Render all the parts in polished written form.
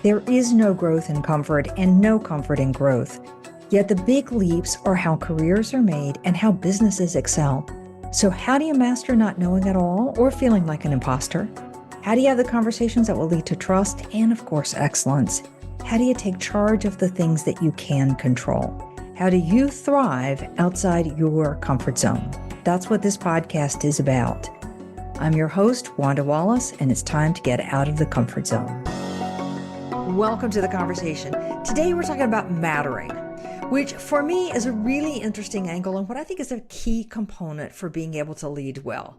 There is no growth in comfort and no comfort in growth. Yet the big leaps are how careers are made and how businesses excel. So how do you master not knowing at all or feeling like an imposter? How do you have the conversations that will lead to trust and, of course, excellence? How do you take charge of the things that you can control? How do you thrive outside your comfort zone? That's what this podcast is about. I'm your host, Wanda Wallace, and it's time to get out of the comfort zone. Welcome to the conversation. Today we're talking about mattering, which for me is a really interesting angle and what I think is a key component for being able to lead well.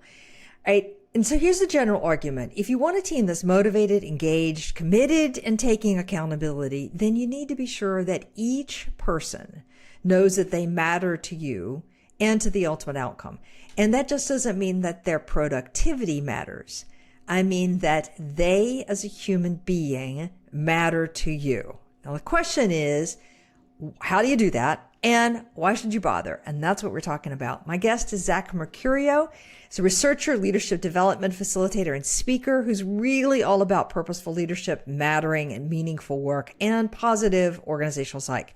Right? And so here's the general argument. If you want a team that's motivated, engaged, committed, and taking accountability, then you need to be sure that each person knows that they matter to you and to the ultimate outcome. And that just doesn't mean that their productivity matters. I mean that they, as a human being, matter to you. Now, the question is, how do you do that? And why should you bother? And that's what we're talking about. My guest is Zach Mercurio. He's a researcher, leadership development facilitator, and speaker who's really all about purposeful leadership, mattering, and meaningful work, and positive organizational psych.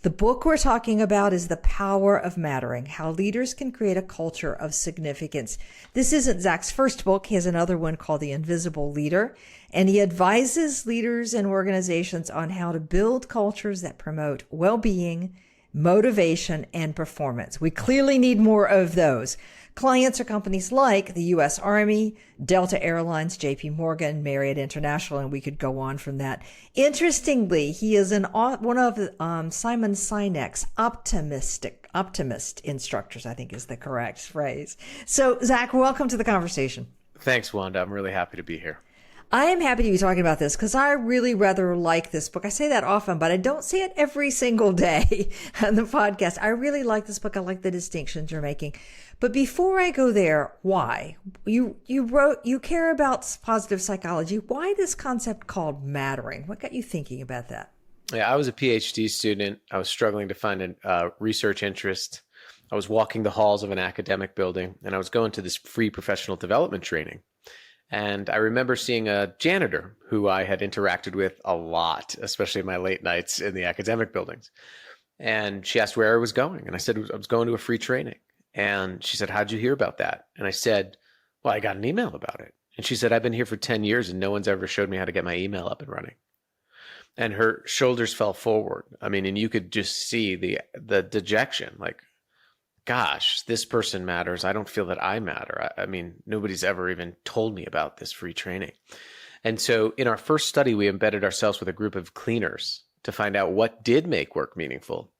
The book we're talking about is The Power of Mattering, How Leaders Can Create a Culture of Significance. This isn't Zach's first book. He has another one called The Invisible Leader, and he advises leaders and organizations on how to build cultures that promote well-being, motivation, and performance. We clearly need more of those. Clients are companies like the U.S. Army, Delta Airlines, J.P. Morgan, Marriott International, and we could go on from that. Interestingly, he is one of Simon Sinek's optimist instructors, I think is the correct phrase. So, Zach, welcome to the conversation. Thanks, Wanda. I'm really happy to be here. I am happy to be talking about this because I really rather like this book. I say that often, but I don't say it every single day on the podcast. I really like this book. I like the distinctions you're making. But before I go there, why? You care about positive psychology. Why this concept called mattering? What got you thinking about that? Yeah, I was a PhD student. I was struggling to find a research interest. I was walking the halls of an academic building, and I was going to this free professional development training. And I remember seeing a janitor who I had interacted with a lot, especially in my late nights in the academic buildings. And she asked where I was going. And I said, I was going to a free training. And she said, how'd you hear about that? And I said, well, I got an email about it. And she said, I've been here for 10 years and no one's ever showed me how to get my email up and running. And her shoulders fell forward. I mean, and you could just see the dejection, like, gosh, this person matters. I don't feel that I matter. I mean, nobody's ever even told me about this free training. And so in our first study, we embedded ourselves with a group of cleaners to find out what did make work meaningful.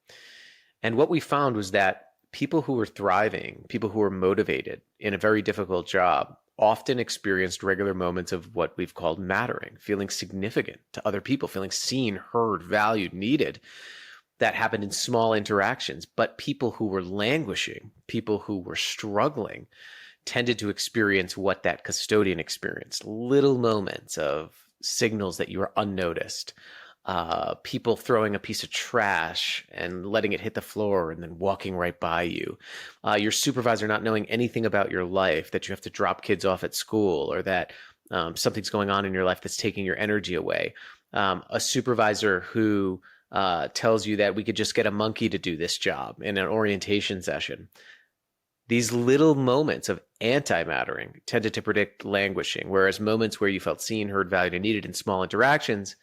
And what we found was that people who were thriving, people who were motivated in a very difficult job, often experienced regular moments of what we've called mattering, feeling significant to other people, feeling seen, heard, valued, needed. That happened in small interactions, but people who were languishing, people who were struggling, tended to experience what that custodian experienced, little moments of signals that you were unnoticed, people throwing a piece of trash and letting it hit the floor and then walking right by you, your supervisor not knowing anything about your life, that you have to drop kids off at school, or that something's going on in your life that's taking your energy away, a supervisor who tells you that we could just get a monkey to do this job in an orientation session. These little moments of anti-mattering tended to predict languishing, whereas moments where you felt seen, heard, valued, and needed in small interactions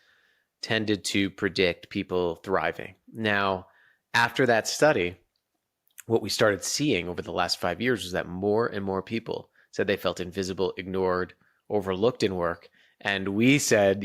tended to predict people thriving. Now, after that study, what we started seeing over the last 5 years was that more and more people said they felt invisible, ignored, overlooked in work. And we said,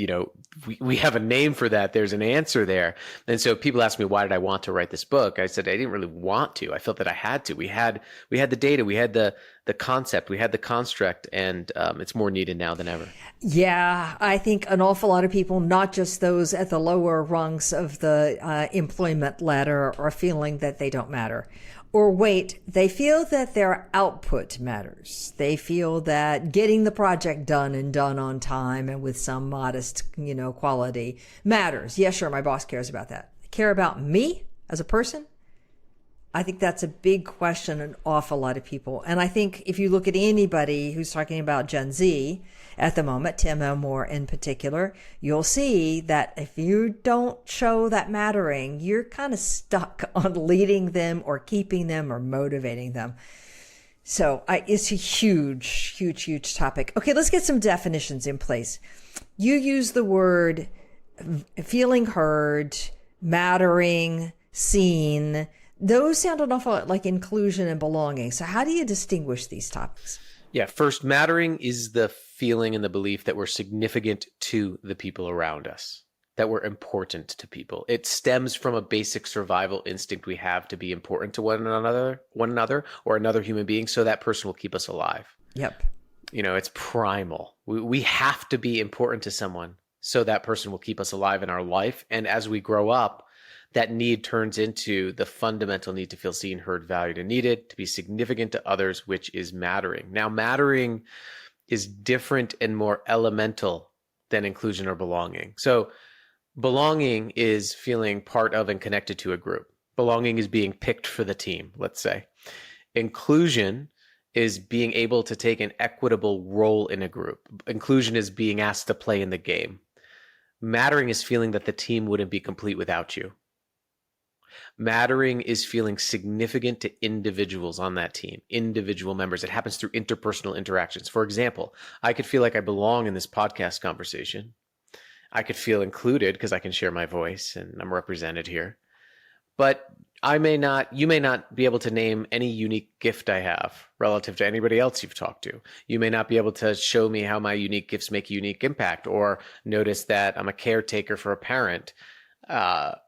we have a name for that. There's an answer there. And so people ask me, why did I want to write this book? I said, I didn't really want to. I felt that I had to. We had the data, we had the concept, we had the construct, and it's more needed now than ever. Yeah, I think an awful lot of people, not just those at the lower rungs of the employment ladder, are feeling that they don't matter. Or wait, they feel that their output matters. They feel that getting the project done and done on time and with some modest, quality matters. Yeah, sure, my boss cares about that. They care about me as a person. I think that's a big question an awful lot of people. And I think if you look at anybody who's talking about Gen Z at the moment, Tim Elmore in particular, you'll see that if you don't show that mattering, you're kind of stuck on leading them or keeping them or motivating them. So it's a huge, huge, huge topic. Okay, let's get some definitions in place. You use the word feeling heard, mattering, seen. Those sound an awful lot like inclusion and belonging. So how do you distinguish these topics? Yeah, first, mattering is the feeling and the belief that we're significant to the people around us, that we're important to people. It stems from a basic survival instinct we have to be important to one another, or another human being, so that person will keep us alive. Yep. It's primal. We have to be important to someone so that person will keep us alive in our life. And as we grow up, that need turns into the fundamental need to feel seen, heard, valued, and needed, to be significant to others, which is mattering. Now, mattering is different and more elemental than inclusion or belonging. So belonging is feeling part of and connected to a group. Belonging is being picked for the team, let's say. Inclusion is being able to take an equitable role in a group. Inclusion is being asked to play in the game. Mattering is feeling that the team wouldn't be complete without you. Mattering is feeling significant to individuals on that team, individual members. It happens through interpersonal interactions. For example, I could feel like I belong in this podcast conversation. I could feel included because I can share my voice and I'm represented here. But you may not be able to name any unique gift I have relative to anybody else you've talked to. You may not be able to show me how my unique gifts make a unique impact, or notice that I'm a caretaker for a parent.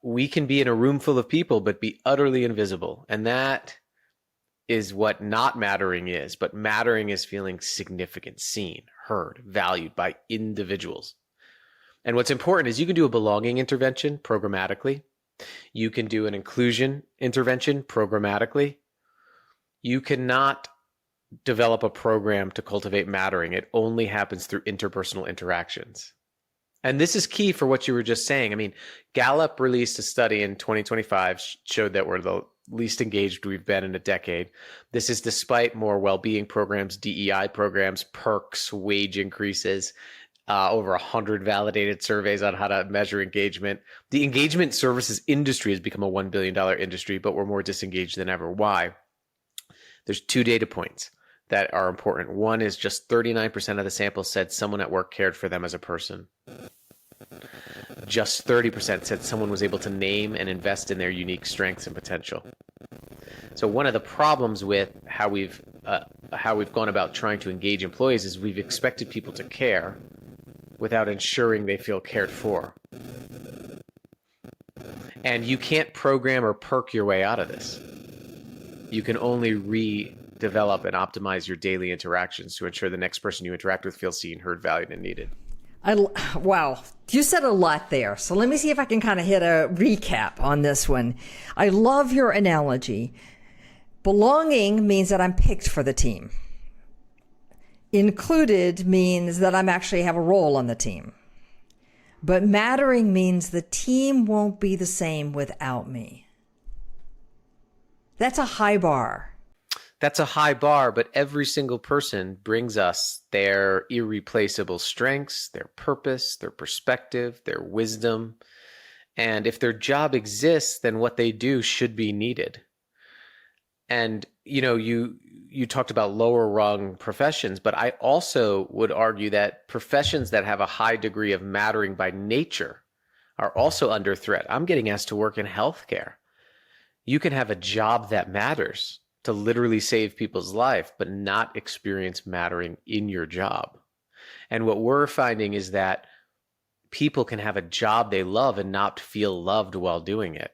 We can be in a room full of people, but be utterly invisible. And that is what not mattering is. But mattering is feeling significant, seen, heard, valued by individuals. And what's important is you can do a belonging intervention programmatically. You can do an inclusion intervention programmatically. You cannot develop a program to cultivate mattering. It only happens through interpersonal interactions. And this is key for what you were just saying. I mean, Gallup released a study in 2025, showed that we're the least engaged we've been in a decade. This is despite more well-being programs, DEI programs, perks, wage increases, over 100 validated surveys on how to measure engagement. The engagement services industry has become a $1 billion industry, but we're more disengaged than ever. Why? There's two data points that are important. One is just 39% of the sample said someone at work cared for them as a person. Just 30% said someone was able to name and invest in their unique strengths and potential. So one of the problems with how we've gone about trying to engage employees is we've expected people to care without ensuring they feel cared for. And you can't program or perk your way out of this. You can only redevelop and optimize your daily interactions to ensure the next person you interact with feels seen, heard, valued, and needed. Wow, you said a lot there. So let me see if I can kind of hit a recap on this one. I love your analogy. Belonging means that I'm picked for the team. Included means that I'm actually have a role on the team. But mattering means the team won't be the same without me. That's a high bar. That's a high bar, but every single person brings us their irreplaceable strengths, their purpose, their perspective, their wisdom. And if their job exists, then what they do should be needed. And, you talked about lower rung professions, but I also would argue that professions that have a high degree of mattering by nature are also under threat. I'm getting asked to work in healthcare. You can have a job that matters to literally save people's life, but not experience mattering in your job. And what we're finding is that people can have a job they love and not feel loved while doing it.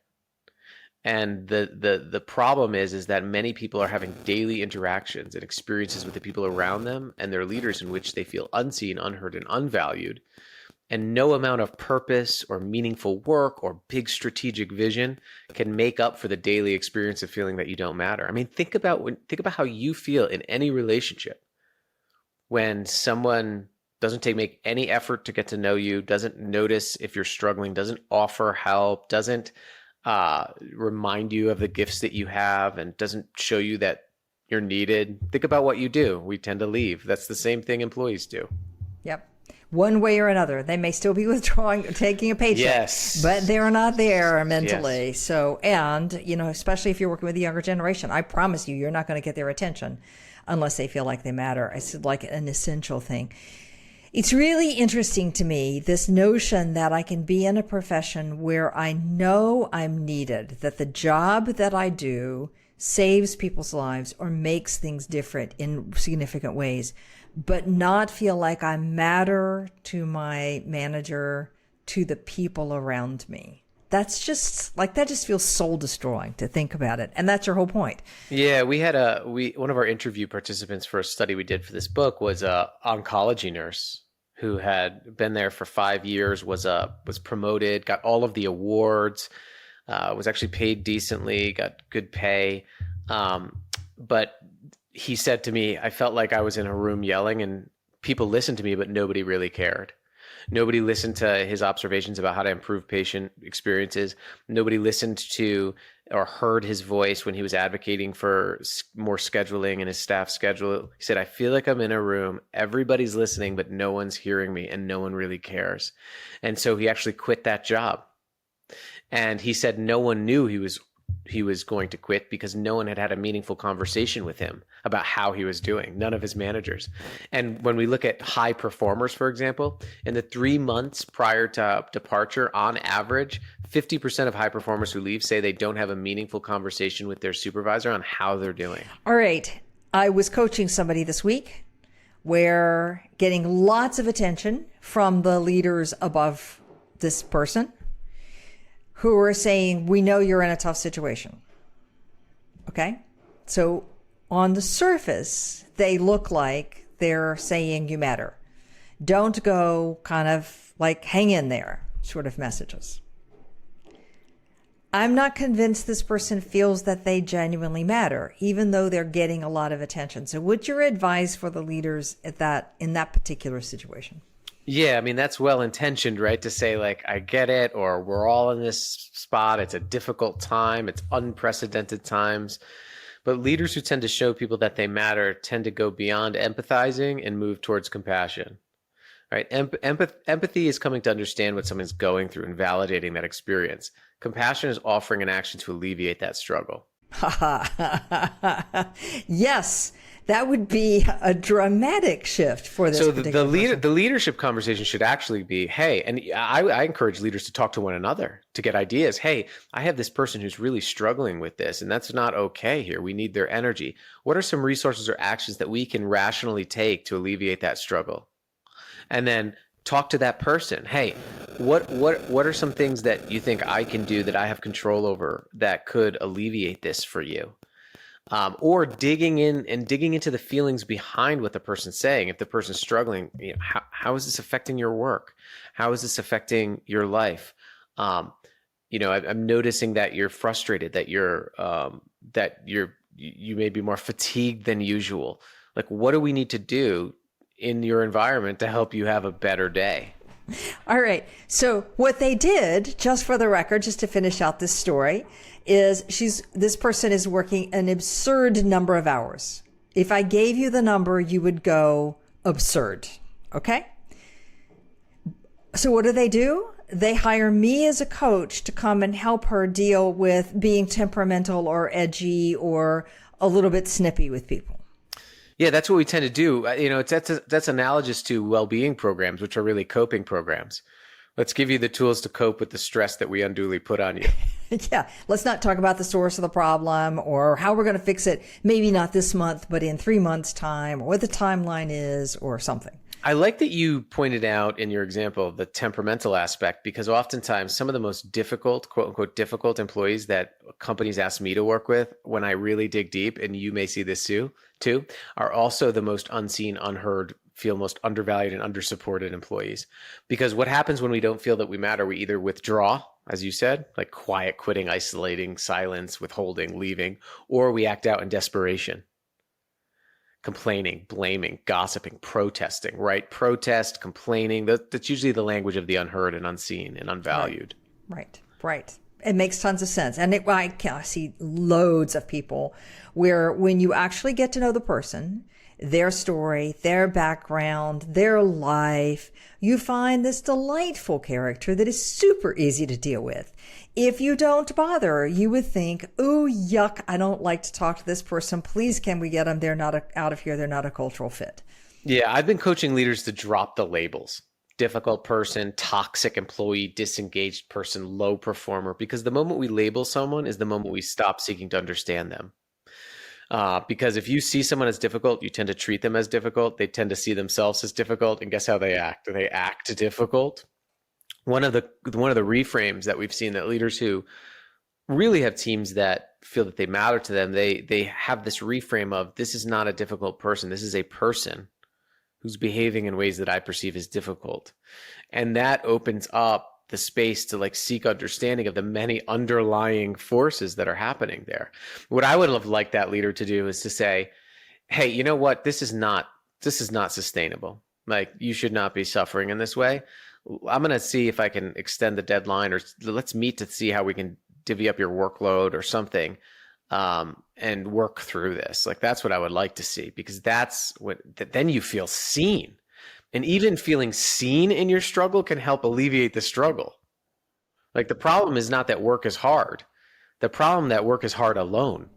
And the problem is that many people are having daily interactions and experiences with the people around them and their leaders in which they feel unseen, unheard, and unvalued. And no amount of purpose or meaningful work or big strategic vision can make up for the daily experience of feeling that you don't matter. I mean, think about how you feel in any relationship when someone doesn't make any effort to get to know you, doesn't notice if you're struggling, doesn't offer help, doesn't remind you of the gifts that you have and doesn't show you that you're needed, think about what you do. We tend to leave. That's the same thing employees do. Yep. One way or another. They may still be withdrawing, taking a paycheck, Yes, but they're not there mentally. Yes. So, and, especially if you're working with the younger generation, I promise you're not going to get their attention unless they feel like they matter. It's like an essential thing. It's really interesting to me, this notion that I can be in a profession where I know I'm needed, that the job that I do saves people's lives or makes things different in significant ways, but not feel like I matter to my manager, to the people around me. That's just that just feels soul destroying to think about it. And that's your whole point. Yeah, one of our interview participants for a study we did for this book was a oncology nurse who had been there for 5 years, was promoted, got all of the awards, was actually paid decently, got good pay. But he said to me, I felt like I was in a room yelling and people listened to me, but nobody really cared. Nobody listened to his observations about how to improve patient experiences. Nobody listened to or heard his voice when he was advocating for more scheduling in his staff schedule. He said, I feel like I'm in a room, everybody's listening, but no one's hearing me and no one really cares. And so he actually quit that job. And he said no one knew he was going to quit because no one had had a meaningful conversation with him about how he was doing, none of his managers. And when we look at high performers, for example, in the 3 months prior to departure, on average, 50% of high performers who leave say they don't have a meaningful conversation with their supervisor on how they're doing. All right. I was coaching somebody this week where getting lots of attention from the leaders above this person, who are saying, we know you're in a tough situation. Okay? So on the surface, they look like they're saying you matter. Don't go kind of like hang in there sort of messages. I'm not convinced this person feels that they genuinely matter, even though they're getting a lot of attention. So what's your advice for the leaders in that particular situation? Yeah, I mean, that's well-intentioned, right? To say I get it, or we're all in this spot. It's a difficult time. It's unprecedented times. But leaders who tend to show people that they matter tend to go beyond empathizing and move towards compassion, right? Empathy is coming to understand what someone's going through and validating that experience. Compassion is offering an action to alleviate that struggle. Yes, that would be a dramatic shift for this. So the leadership conversation should actually be, hey, and I encourage leaders to talk to one another to get ideas. Hey, I have this person who's really struggling with this, and that's not okay here. We need their energy. What are some resources or actions that we can rationally take to alleviate that struggle? And then talk to that person. Hey, what are some things that you think I can do that I have control over that could alleviate this for you? Or digging into the feelings behind what the person's saying. If the person's struggling, how is this affecting your work? How is this affecting your life? I'm noticing that you're frustrated, that you may be more fatigued than usual. What do we need to do in your environment to help you have a better day? All right. So what they did, just for the record, just to finish out this story, is this person is working an absurd number of hours. If I gave you the number, you would go absurd. Okay? So what do? They hire me as a coach to come and help her deal with being temperamental or edgy or a little bit snippy with people. Yeah, that's what we tend to do. That's analogous to well-being programs, which are really coping programs. Let's give you the tools to cope with the stress that we unduly put on you. Yeah, let's not talk about the source of the problem or how we're going to fix it. Maybe not this month, but in 3 months' time, or what the timeline is, or something. I like that you pointed out in your example the temperamental aspect, because oftentimes some of the most difficult, quote unquote, difficult employees that companies ask me to work with, when I really dig deep, and you may see this too, are also the most unseen, unheard, feel most undervalued and undersupported employees. Because what happens when we don't feel that we matter, we either withdraw, as you said, like quiet quitting, isolating, silence, withholding, leaving, or we act out in desperation. Complaining, blaming, gossiping, protesting, right? Protest, complaining, that's usually the language of the unheard and unseen and unvalued. Right. It makes tons of sense. And I see loads of people where when you actually get to know the person, their story, their background, their life, you find this delightful character that is super easy to deal with. If you don't bother, you would think, oh, yuck, I don't like to talk to this person. Please, can we get them? They're not out of here. They're not a cultural fit. Yeah, I've been coaching leaders to drop the labels. Difficult person, toxic employee, disengaged person, low performer, because the moment we label someone is the moment we stop seeking to understand them. Because if you see someone as difficult, you tend to treat them as difficult. They tend to see themselves as difficult, and guess how they act? They act difficult. One of the reframes that we've seen that leaders who really have teams that feel that they matter to them, they have this reframe of, this is not a difficult person. This is a person who's behaving in ways that I perceive as difficult. And that opens up the space to like seek understanding of the many underlying forces that are happening there. What I would have liked that leader to do is to say, hey, you know what? This is not sustainable. Like, you should not be suffering in this way. I'm going to see if I can extend the deadline, or let's meet to see how we can divvy up your workload or something. And work through this. Like, that's what I would like to see, because then you feel seen. And even feeling seen in your struggle can help alleviate the struggle. Like, the problem is not that work is hard. The problem that work is hard alone.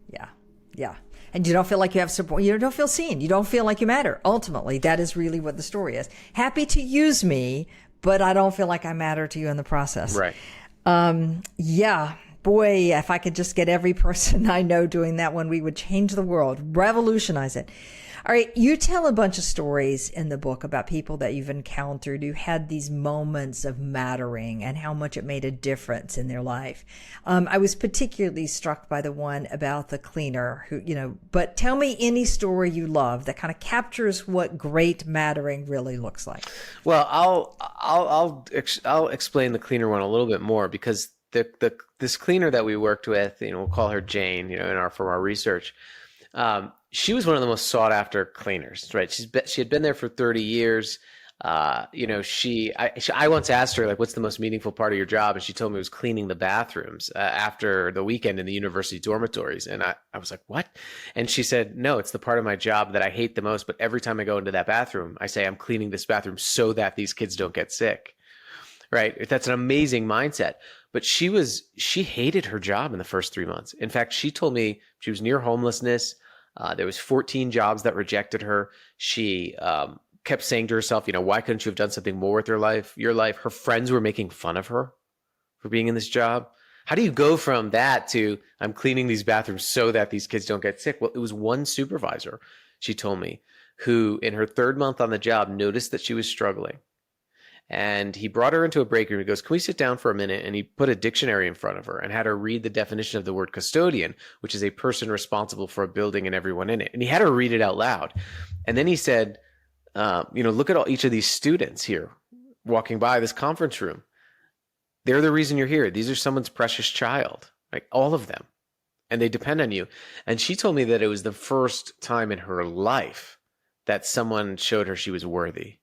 Yeah. Yeah. And you don't feel like you have support. You don't feel seen. You don't feel like you matter. Ultimately, that is really what the story is. Happy to use me, but I don't feel like I matter to you in the process. Right. Yeah. Boy, if I could just get every person I know doing that one, we would change the world, revolutionize it. All right. You tell a bunch of stories in the book about people that you've encountered who had these moments of mattering and how much it made a difference in their life. I was particularly struck by the one about the cleaner who, but tell me any story you love that kind of captures what great mattering really looks like. Well, I'll explain the cleaner one a little bit more, because this cleaner that we worked with, we'll call her Jane, from our research. She was one of the most sought after cleaners, right? She had been there for 30 years. I once asked her, like, what's the most meaningful part of your job? And she told me it was cleaning the bathrooms after the weekend in the university dormitories. And I was like, what? And she said, no, it's the part of my job that I hate the most. But every time I go into that bathroom, I say, I'm cleaning this bathroom so that these kids don't get sick. Right? That's an amazing mindset. But she hated her job in the first 3 months. In fact, she told me she was near homelessness. There was 14 jobs that rejected her. She kept saying to herself, why couldn't you have done something more with your life? Her friends were making fun of her for being in this job. How do you go from that to, I'm cleaning these bathrooms so that these kids don't get sick? Well, it was one supervisor, she told me, who in her third month on the job noticed that she was struggling. And he brought her into a break room. He goes, can we sit down for a minute? And he put a dictionary in front of her and had her read the definition of the word custodian, which is a person responsible for a building and everyone in it. And he had her read it out loud. And then he said, look at each of these students here walking by this conference room. They're the reason you're here. These are someone's precious child, like all of them. And they depend on you. And she told me that it was the first time in her life that someone showed her she was worthy.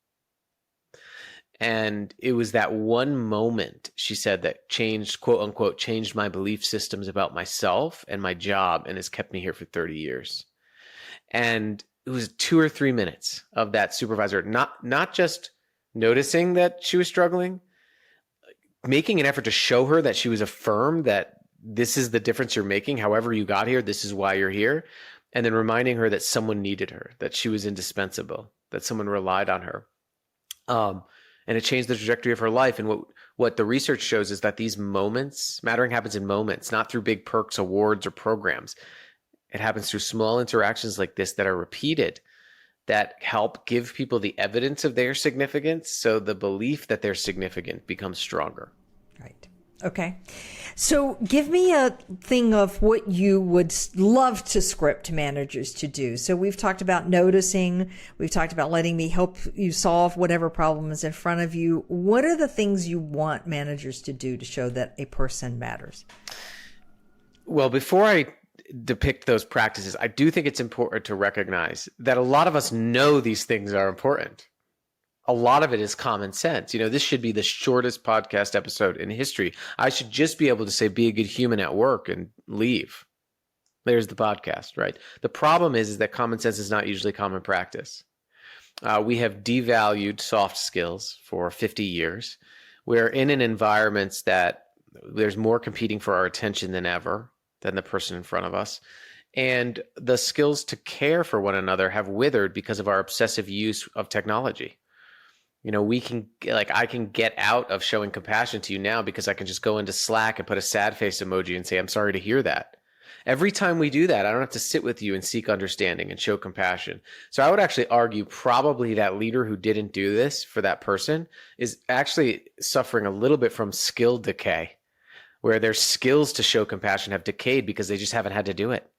And it was that one moment, she said, that changed, quote unquote, changed my belief systems about myself and my job, and has kept me here for 30 years. And it was 2 or 3 minutes of that supervisor, not just noticing that she was struggling, making an effort to show her that she was affirmed, that this is the difference you're making. However you got here, this is why you're here. And then reminding her that someone needed her, that she was indispensable, that someone relied on her. And it changed the trajectory of her life. And what the research shows is that these moments, mattering happens in moments, not through big perks, awards, or programs. It happens through small interactions like this that are repeated, that help give people the evidence of their significance, so the belief that they're significant becomes stronger. Right. Okay. So give me a thing of what you would love to script managers to do. So we've talked about noticing. We've talked about letting me help you solve whatever problem is in front of you. What are the things you want managers to do to show that a person matters? Well, before I depict those practices, I do think it's important to recognize that a lot of us know these things are important. A lot of it is common sense. This should be the shortest podcast episode in history. I should just be able to say, be a good human at work and leave. There's the podcast, right? The problem is that common sense is not usually common practice. We have devalued soft skills for 50 years. We're in an environment that there's more competing for our attention than ever, than the person in front of us. And the skills to care for one another have withered because of our obsessive use of technology. I can get out of showing compassion to you now because I can just go into Slack and put a sad face emoji and say, I'm sorry to hear that. Every time we do that, I don't have to sit with you and seek understanding and show compassion. So I would actually argue probably that leader who didn't do this for that person is actually suffering a little bit from skill decay, where their skills to show compassion have decayed because they just haven't had to do it.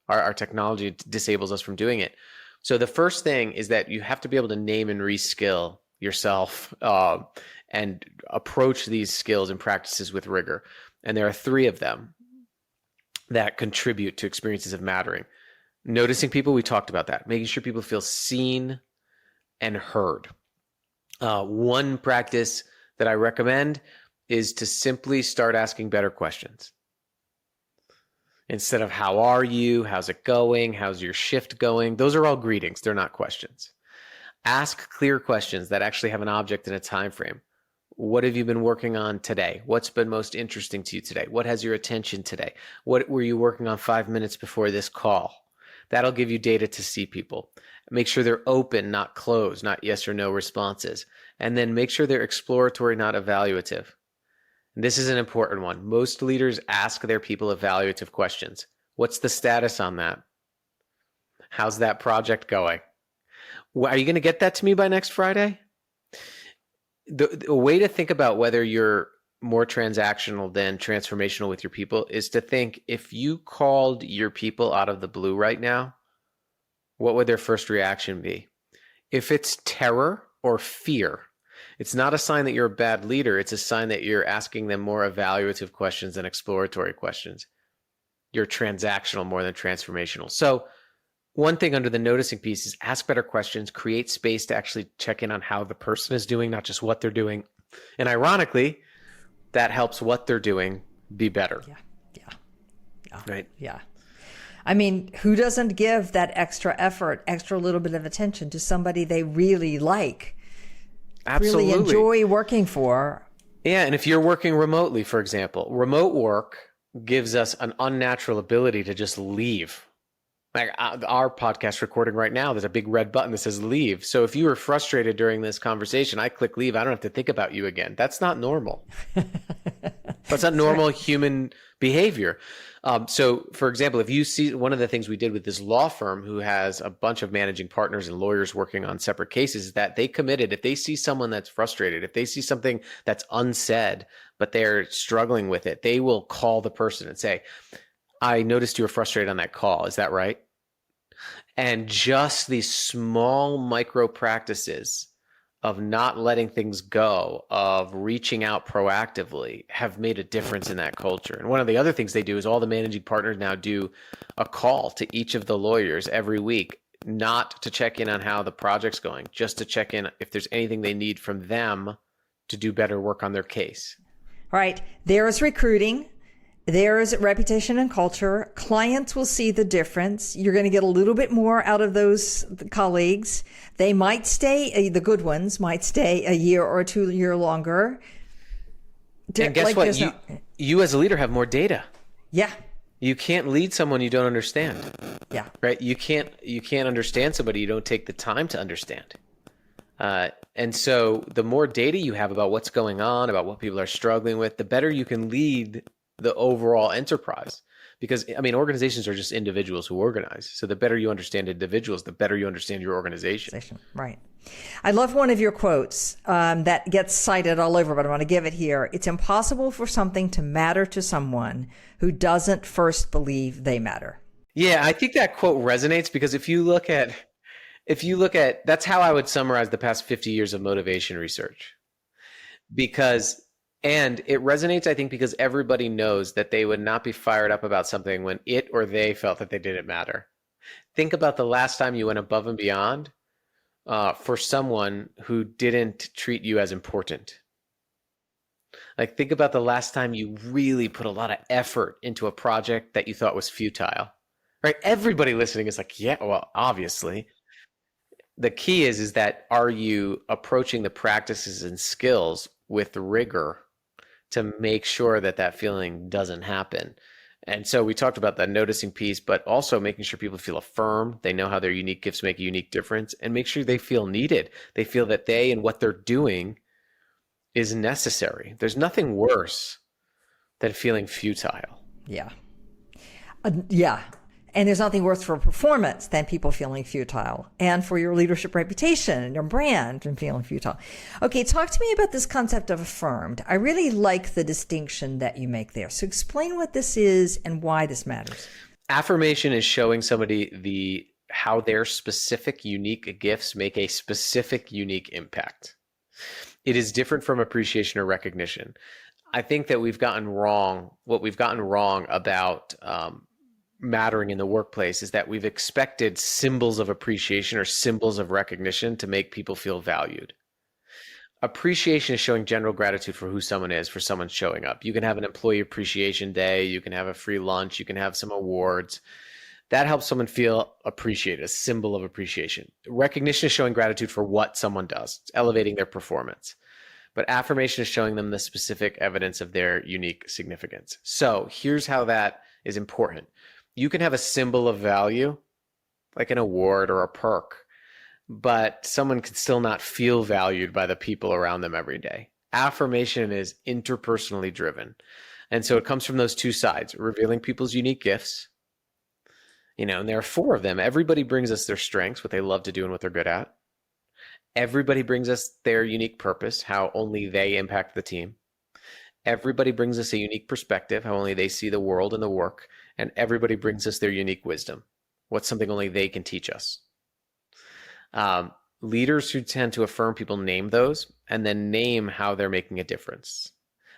Our technology disables us from doing it. So the first thing is that you have to be able to name and reskill yourself and approach these skills and practices with rigor. And there are 3 of them that contribute to experiences of mattering. Noticing people, we talked about that. Making sure people feel seen and heard. One practice that I recommend is to simply start asking better questions. Instead of how are you, how's it going, how's your shift going? Those are all greetings. They're not questions. Ask clear questions that actually have an object and a time frame. What have you been working on today? What's been most interesting to you today? What has your attention today? What were you working on 5 minutes before this call? That'll give you data to see people. Make sure they're open, not closed, not yes or no responses. And then make sure they're exploratory, not evaluative. And this is an important one. Most leaders ask their people evaluative questions. What's the status on that? How's that project going? Are you going to get that to me by next Friday? The way to think about whether you're more transactional than transformational with your people is to think, if you called your people out of the blue right now, what would their first reaction be? If it's terror or fear, it's not a sign that you're a bad leader. It's a sign that you're asking them more evaluative questions than exploratory questions. You're transactional more than transformational. So one thing under the noticing piece is ask better questions, create space to actually check in on how the person is doing, not just what they're doing. And ironically, that helps what they're doing be better. Yeah. Right? Yeah. I mean, who doesn't give that extra effort, extra little bit of attention to somebody they really like, Absolutely. really enjoy working for? Yeah. And if you're working remotely, for example, remote work gives us an unnatural ability to just leave. Like our podcast recording right now, there's a big red button that says leave. So if you were frustrated during this conversation, I click leave. I don't have to think about you again. That's not normal. That's not normal human behavior. So for example, if you see, one of the things we did with this law firm who has a bunch of managing partners and lawyers working on separate cases is that they committed, if they see someone that's frustrated, if they see something that's unsaid, but they're struggling with it, they will call the person and say, I noticed you were frustrated on that call. Is that right? And just these small micro practices of not letting things go, of reaching out proactively, have made a difference in that culture. And one of the other things they do is all the managing partners now do a call to each of the lawyers every week, not to check in on how the project's going, just to check in if there's anything they need from them to do better work on their case. All right. There's recruiting. There's reputation and culture. Clients will see the difference. You're going to get a little bit more out of those colleagues. They might stay, the good ones might stay a year or 2 years longer. And guess what? You as a leader have more data. Yeah. You can't lead someone you don't understand. Yeah. Right? You can't understand somebody you don't take the time to understand. And so the more data you have about what's going on, about what people are struggling with, the better you can lead the overall enterprise. Because, I mean, organizations are just individuals who organize. So the better you understand individuals, the better you understand your organization. Right. I love one of your quotes that gets cited all over, but I want to give it here. It's impossible for something to matter to someone who doesn't first believe they matter. Yeah, I think that quote resonates because if you look at, that's how I would summarize the past 50 years of motivation research. And it resonates, I think, because everybody knows that they would not be fired up about something when it or they felt that they didn't matter. Think about the last time you went above and beyond for someone who didn't treat you as important? Like, think about the last time you really put a lot of effort into a project that you thought was futile, right? Everybody listening is like, yeah, well, obviously. The key is that are you approaching the practices and skills with rigor to make sure that that feeling doesn't happen? And so we talked about that noticing piece, but also making sure people feel affirmed. They know how their unique gifts make a unique difference, and make sure they feel needed. They feel that they and what they're doing is necessary. There's nothing worse than feeling futile. Yeah. Yeah. And there's nothing worse for performance than people feeling futile, and for your leadership reputation and your brand and feeling futile. Okay, talk to me about this concept of affirmed. I really like the distinction that you make there. So explain what this is and why this matters. Affirmation is showing somebody how their specific unique gifts make a specific unique impact. It is different from appreciation or recognition. I think that what we've gotten wrong about mattering in the workplace is that we've expected symbols of appreciation or symbols of recognition to make people feel valued. Appreciation is showing general gratitude for who someone is, for someone showing up. You can have an employee appreciation day, you can have a free lunch, you can have some awards. That helps someone feel appreciated, a symbol of appreciation. Recognition is showing gratitude for what someone does. It's elevating their performance. But affirmation is showing them the specific evidence of their unique significance. So here's how that is important. You can have a symbol of value, like an award or a perk, but someone could still not feel valued by the people around them every day. Affirmation is interpersonally driven. And so it comes from those two sides, revealing people's unique gifts. And there are 4 of them. Everybody brings us their strengths, what they love to do and what they're good at. Everybody brings us their unique purpose, how only they impact the team. Everybody brings us a unique perspective, how only they see the world and the work. And everybody brings us their unique wisdom, what's something only they can teach us. Leaders who tend to affirm people name those and then name how they're making a difference.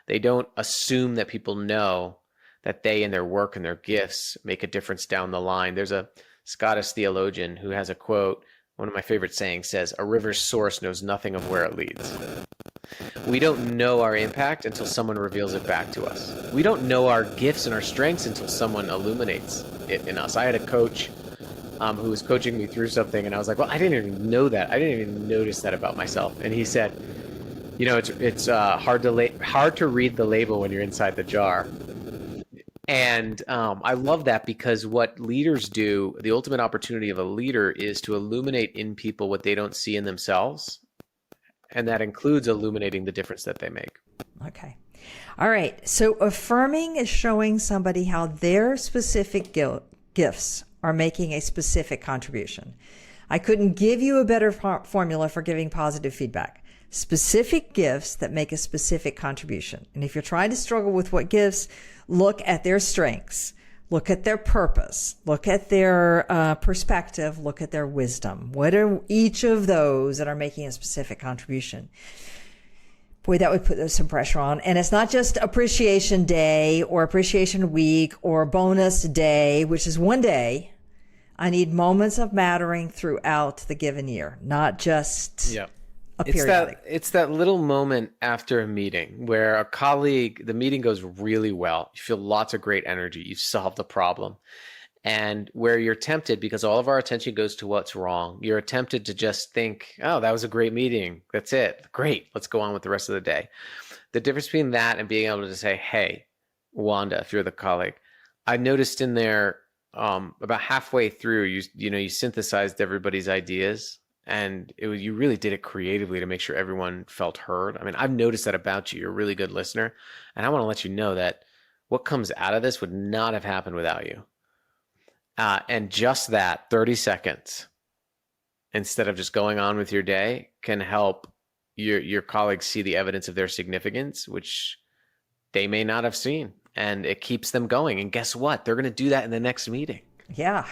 They don't assume that people know that they and their work and their gifts make a difference down the line. There's a Scottish theologian who has a quote, one of my favorite sayings says, "A river's source knows nothing of where it leads." We don't know our impact until someone reveals it back to us. We don't know our gifts and our strengths until someone illuminates it in us. I had a coach who was coaching me through something, and I was like, well, I didn't even know that. I didn't even notice that about myself. And he said, it's hard to read the label when you're inside the jar. And I love that, because what leaders do, the ultimate opportunity of a leader is to illuminate in people what they don't see in themselves. And that includes illuminating the difference that they make. Okay. All right. So affirming is showing somebody how their specific gifts are making a specific contribution. I couldn't give you a better formula for giving positive feedback. Specific gifts that make a specific contribution. And if you're trying to struggle with what gifts, look at their strengths, look at their purpose, look at their perspective, look at their wisdom. What are each of those that are making a specific contribution? Boy, that would put some pressure on. And it's not just appreciation day or appreciation week or bonus day, which is one day. I need moments of mattering throughout the given year, not just a periodic. It's that little moment after a meeting where a colleague, the meeting goes really well. You feel lots of great energy. You've solved a problem. And where you're tempted, because all of our attention goes to what's wrong, you're tempted to just think, oh, that was a great meeting. That's it. Great. Let's go on with the rest of the day. The difference between that and being able to say, hey, Wanda, if you're the colleague, I noticed in there about halfway through, you synthesized everybody's ideas, and you really did it creatively to make sure everyone felt heard. I mean, I've noticed that about you. You're a really good listener. And I want to let you know that what comes out of this would not have happened without you. And just that 30 seconds, instead of just going on with your day, can help your colleagues see the evidence of their significance, which they may not have seen. And it keeps them going. And guess what? They're going to do that in the next meeting. Yeah,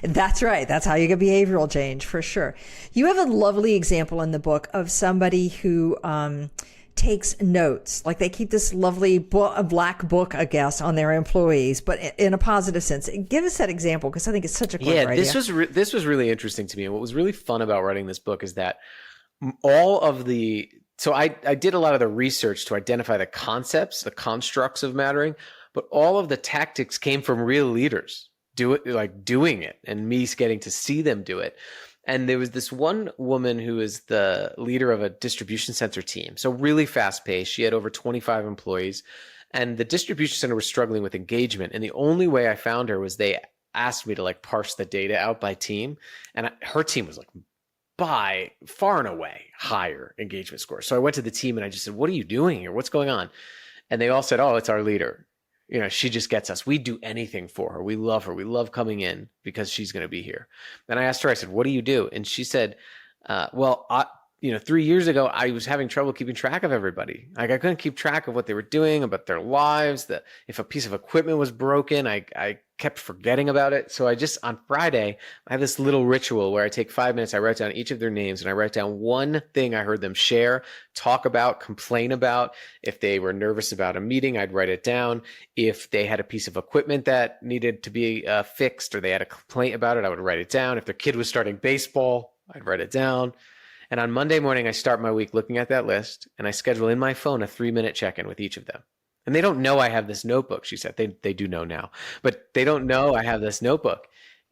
that's right. That's how you get behavioral change, for sure. You have a lovely example in the book of somebody who takes notes. Like they keep this lovely black book, I guess, on their employees, but in a positive sense. Give us that example, because I think it's such a clever idea. This was really interesting to me. And what was really fun about writing this book is that all of the so I did a lot of the research to identify the concepts, the constructs of mattering, but all of the tactics came from real leaders doing it, and me getting to see them do it. And there was this one woman who is the leader of a distribution center team. So really fast paced. She had over 25 employees, and the distribution center was struggling with engagement. And the only way I found her was they asked me to like parse the data out by team. And her team was like by far and away higher engagement score. So I went to the team and I just said, what are you doing here? What's going on? And they all said, oh, it's our leader. You know, she just gets us. We do anything for her. We love her. We love coming in because she's going to be here. And I asked her, I said, what do you do? And she said, 3 years ago, I was having trouble keeping track of everybody. Like I couldn't keep track of what they were doing, about their lives, that if a piece of equipment was broken, I kept forgetting about it. So on Friday, I have this little ritual where I take 5 minutes, I write down each of their names, and I write down one thing I heard them share, talk about, complain about. If they were nervous about a meeting, I'd write it down. If they had a piece of equipment that needed to be fixed, or they had a complaint about it, I would write it down. If their kid was starting baseball, I'd write it down. And on Monday morning, I start my week looking at that list, and I schedule in my phone a 3-minute check-in with each of them. And they don't know I have this notebook, she said. They do know now, but they don't know I have this notebook.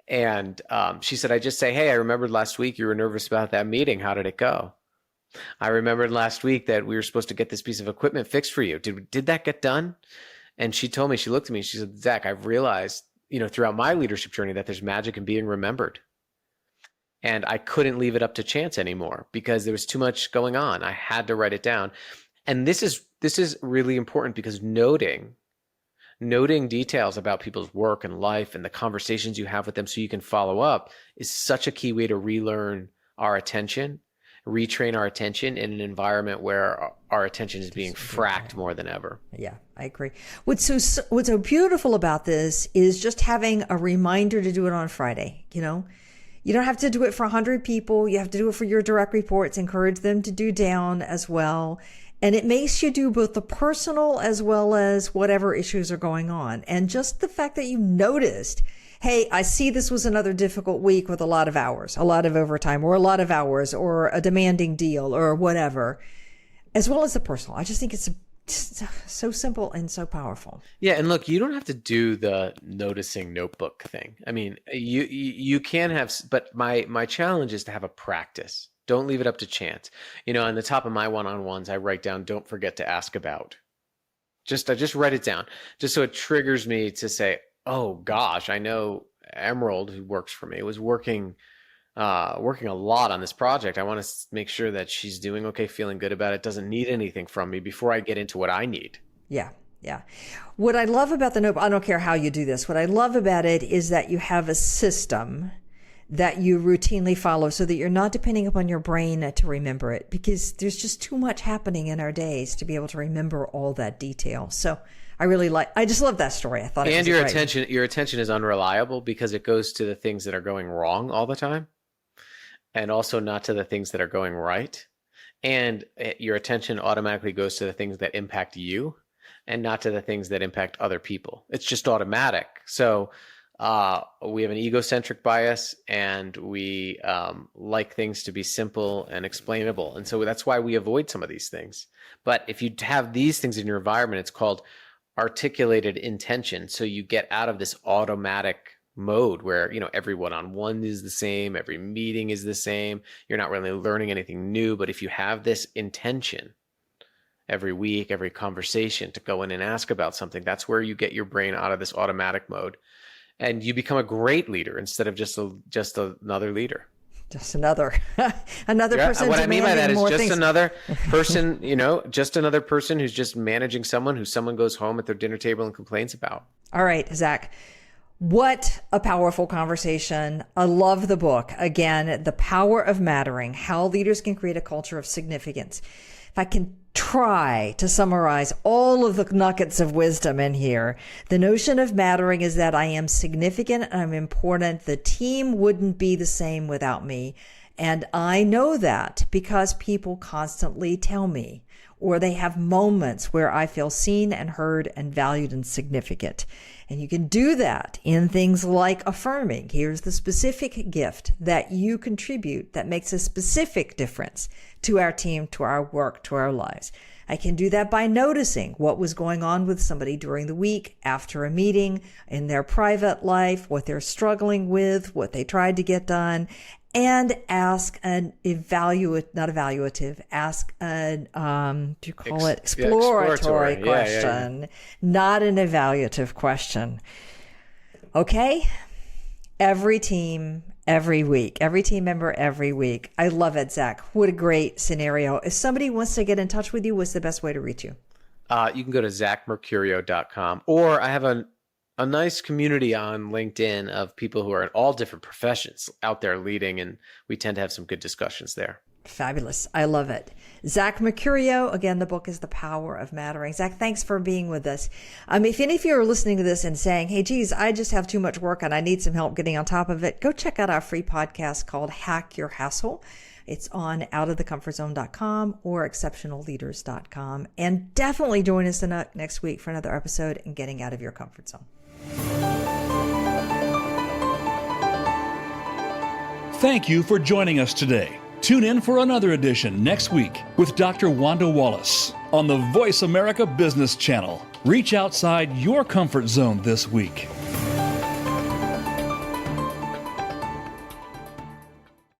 And she said, I just say, hey, I remembered last week you were nervous about that meeting. How did it go? I remembered last week that we were supposed to get this piece of equipment fixed for you. Did that get done? And she told me, she looked at me, she said, Zach, I've realized, throughout my leadership journey that there's magic in being remembered. And I couldn't leave it up to chance anymore because there was too much going on. I had to write it down. And this is really important, because noting details about people's work and life and the conversations you have with them so you can follow up is such a key way to relearn our attention, retrain our attention in an environment where our attention is being fracked more than ever. Yeah, I agree. What's so beautiful about this is just having a reminder to do it on Friday, You don't have to do it for 100 people. You have to do it for your direct reports. Encourage them to do down as well. And it makes you do both the personal as well as whatever issues are going on. And just the fact that you noticed, hey, I see this was another difficult week with a lot of hours, a lot of overtime, or a lot of hours, or a demanding deal, or whatever, as well as the personal. I just think it's so simple and so powerful. Yeah, and look, you don't have to do the noticing notebook thing. I mean, you can have, but my challenge is to have a practice. Don't leave it up to chance. On the top of my one-on-ones, I write down, don't forget to ask about. I just write it down, just so it triggers me to say, oh gosh, I know Emerald, who works for me, was working a lot on this project. I want to make sure that she's doing okay, feeling good about it, doesn't need anything from me before I get into what I need. Yeah. What I love about the notebook, I don't care how you do this, what I love about it is that you have a system that you routinely follow so that you're not depending upon your brain to remember it, because there's just too much happening in our days to be able to remember all that detail. So I just love that story. I thought it was great. Your attention is unreliable because it goes to the things that are going wrong all the time, and also not to the things that are going right. And your attention automatically goes to the things that impact you and not to the things that impact other people. It's just automatic. So we have an egocentric bias, and we like things to be simple and explainable. And so that's why we avoid some of these things. But if you have these things in your environment, it's called articulated intention. So you get out of this automatic mode where, every one-on-one is the same, every meeting is the same. You're not really learning anything new. But if you have this intention every week, every conversation to go in and ask about something, that's where you get your brain out of this automatic mode. And you become a great leader instead of just another leader. Just another person. What I mean by that is just things. Another person, just another person who's just managing someone who someone goes home at their dinner table and complains about. All right, Zach. What a powerful conversation. I love the book. Again, The Power of Mattering, How Leaders Can Create a Culture of Significance. If I can try to summarize all of the nuggets of wisdom in here, the notion of mattering is that I am significant and I'm important. The team wouldn't be the same without me. And I know that because people constantly tell me, or they have moments where I feel seen and heard and valued and significant. And you can do that in things like affirming. Here's the specific gift that you contribute that makes a specific difference to our team, to our work, to our lives. I can do that by noticing what was going on with somebody during the week, after a meeting, in their private life, what they're struggling with, what they tried to get done, and ask an exploratory question, not an evaluative question. Okay? Every team, every week, every team member, every week. I love it, Zach. What a great scenario. If somebody wants to get in touch with you, what's the best way to reach you? You can go to zachmercurio.com, or I have a nice community on LinkedIn of people who are in all different professions out there leading, and we tend to have some good discussions there. Fabulous. I love it. Zach Mercurio. Again, the book is The Power of Mattering. Zach, thanks for being with us. If any of you are listening to this and saying, hey, geez, I just have too much work and I need some help getting on top of it, go check out our free podcast called Hack Your Hassle. It's on outofthecomfortzone.com or exceptionalleaders.com. And definitely join us next week for another episode in Getting Out of Your Comfort Zone. Thank you for joining us today. Tune in for another edition next week with Dr. Wanda Wallace on the Voice America Business Channel. Reach outside your comfort zone this week.